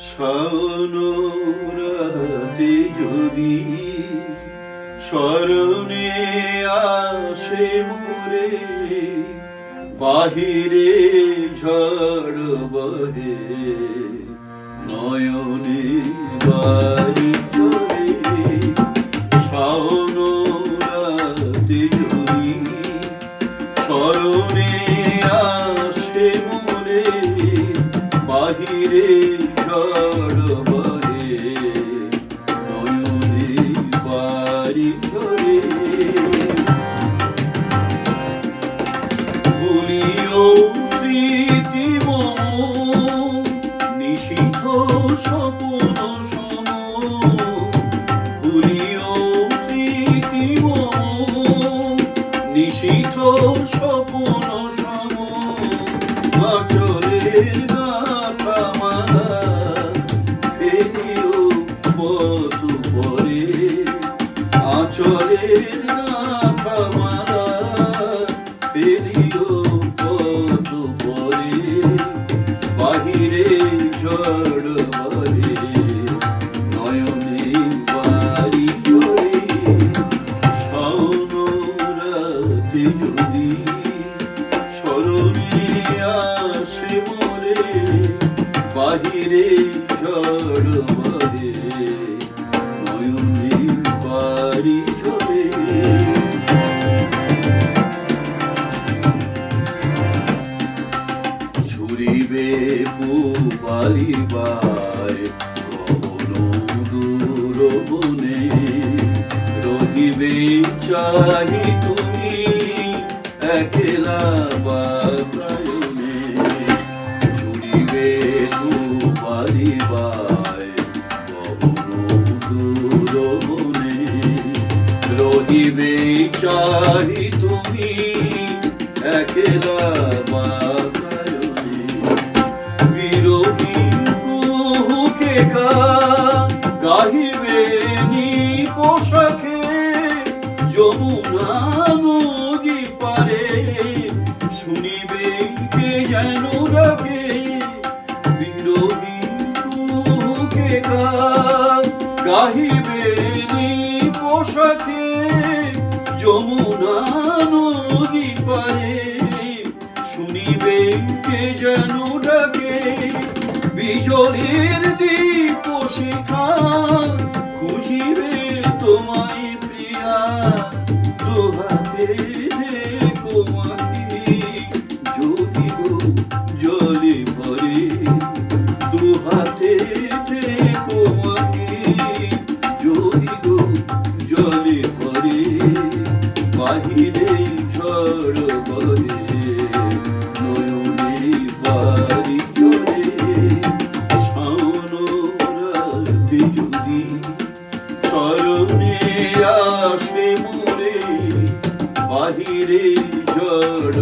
শাওন রাতে যদি স্মরণে আসে মোরে, বাহিরে ঝড় বহে নয়নে বাড়ি করে। শাওন রাতে যদি স্মরণে আসে মোরে, বাহিরে ঝড় বহে নয়নে বাড়ি করে। ভুলিও স্মৃতি মম নিশীথ স্বপ্ন সম, ভুলিও স্মৃতি মম নিশীথ স্বপ্ন সম। আঁচলের গাঁথা মালা ফেলিও পথ পরে, আঁচলের গাঁথা মালা ফেলিও পথ পরে। বাহিরে ঝড় বহে নয়নে বাড়ি করে। শাওন রাতে যদি স্মরণে আসে মোরে, বাহিরে ঝড় বহে নয়নে বাড়ি করে। ঝুরিবে পুবালি বায় গহন দূর বনে, রহিবে চাহি তুমি একলা বাতায়নে। ঝুরিবে পুবালি বায় গহন দূর বনে, রহিবে চাহি তুমি একলা বাতায়নে। বিরোহী কুহুকে গাহিবে নি পোশাকে, যমুনা নদী পারে শুনিবে কে যেন ডাকে। বিরোহী কুহুকে গাহিবে নি পোশাকে, যমুনা নদী পারে শুনিবে কে যেন ডাকে। বিজলের দীপ শিখা খুঁজিবে তোমায় প্রিয়া, দুহাতে দেখো মাখি যদি গো জলে ভরে। দুহাতে দেখো মাখি যদি গো জলে ভরে। বাহিরে ঝড় বহে নয়নে বাড়ি করে। শাওন রাতে যদি স্মরণে আসে মোরে, বাহিরে ঝড়